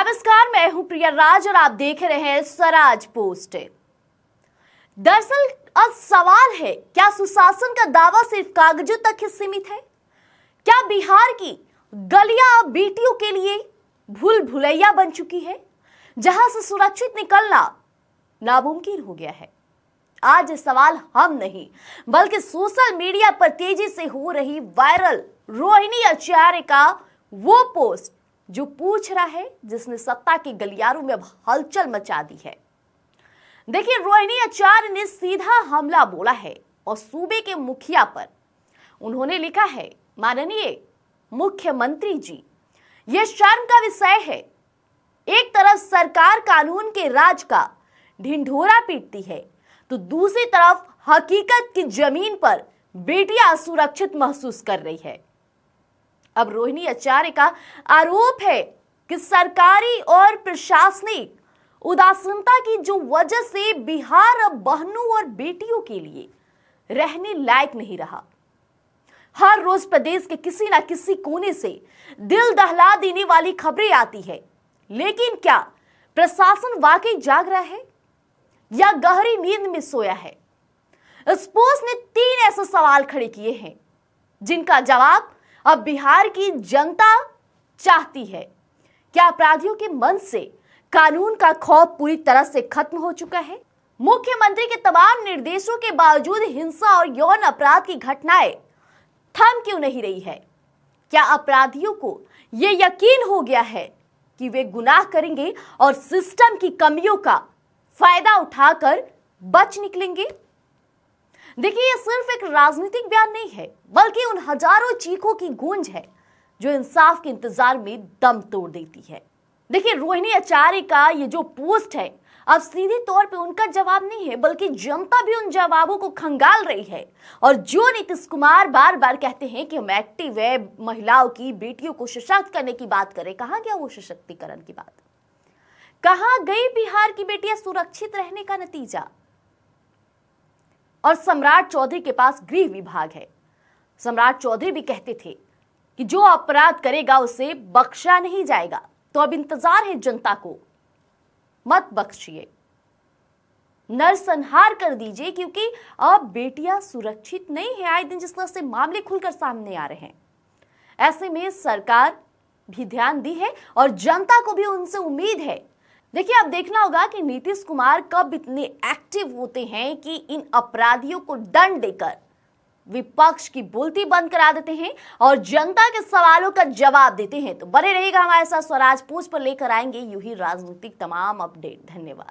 नमस्कार, मैं हूं प्रिया राज और आप देख रहे हैं स्वराज पोस्ट। दरअसल अब सवाल है, क्या सुशासन का दावा सिर्फ कागजों तक ही सीमित है? क्या बिहार की गलियां बेटियों के लिए भूल भुलैया बन चुकी है, जहां से सुरक्षित निकलना नामुमकिन हो गया है? आज सवाल हम नहीं बल्कि सोशल मीडिया पर तेजी से हो रही वायरल रोहिणी आचार्य का वो पोस्ट जो पूछ रहा है, जिसने सत्ता के गलियारों में अब हलचल मचा दी है। देखिए, रोहिणी आचार्य ने सीधा हमला बोला है और सूबे के मुखिया पर। उन्होंने लिखा है, माननीय मुख्यमंत्री जी, यह शर्म का विषय है। एक तरफ सरकार कानून के राज का ढिंढोरा पीटती है, तो दूसरी तरफ हकीकत की जमीन पर बेटियां असुरक्षित महसूस कर रही है। अब रोहिणी आचार्य का आरोप है कि सरकारी और प्रशासनिक उदासीनता की जो वजह से बिहार अब बहनों और बेटियों के लिए रहने लायक नहीं रहा। हर रोज प्रदेश के किसी ना किसी कोने से दिल दहला देने वाली खबरें आती है, लेकिन क्या प्रशासन वाकई जाग रहा है या गहरी नींद में सोया है? इस पोस्ट ने 3 ऐसे सवाल खड़े किए हैं जिनका जवाब अब बिहार की जनता चाहती है। क्या अपराधियों के मन से कानून का खौफ पूरी तरह से खत्म हो चुका है? मुख्यमंत्री के तमाम निर्देशों के बावजूद हिंसा और यौन अपराध की घटनाएं थम क्यों नहीं रही है? क्या अपराधियों को यह यकीन हो गया है कि वे गुनाह करेंगे और सिस्टम की कमियों का फायदा उठाकर बच निकलेंगे? देखिए, यह सिर्फ एक राजनीतिक बयान नहीं है, बल्कि उन हजारों चीखों की गूंज है जो इंसाफ के इंतजार में दम तोड़ देती है। देखिए, रोहिणी आचार्य का ये जो पोस्ट है, अब सीधे तौर पे उनका जवाब नहीं है, बल्कि जनता भी उन जवाबों को खंगाल रही है। और जो नीतीश कुमार बार बार कहते हैं कि हम एक्टिव है, महिलाओं की, बेटियों को सशक्त करने की बात करें, कहां गया वो सशक्तिकरण की बात? कहां गई बिहार की बेटियां सुरक्षित रहने का नतीजा? और सम्राट चौधरी के पास गृह विभाग है। सम्राट चौधरी भी कहते थे कि जो अपराध करेगा उसे बख्शा नहीं जाएगा। तो अब इंतजार है जनता को, मत बख्शिए, नरसंहार कर दीजिए, क्योंकि अब बेटियां सुरक्षित नहीं है। आए दिन जिस तरह से मामले खुलकर सामने आ रहे हैं, ऐसे में सरकार भी ध्यान दी है और जनता को भी उनसे उम्मीद है। देखिए, अब देखना होगा कि नीतीश कुमार कब इतने एक्टिव होते हैं कि इन अपराधियों को दंड देकर विपक्ष की बोलती बंद करा देते हैं और जनता के सवालों का जवाब देते हैं। तो बने रहिएगा हमारे साथ, स्वराज पोस्ट पर लेकर आएंगे यूं ही राजनीतिक तमाम अपडेट। धन्यवाद।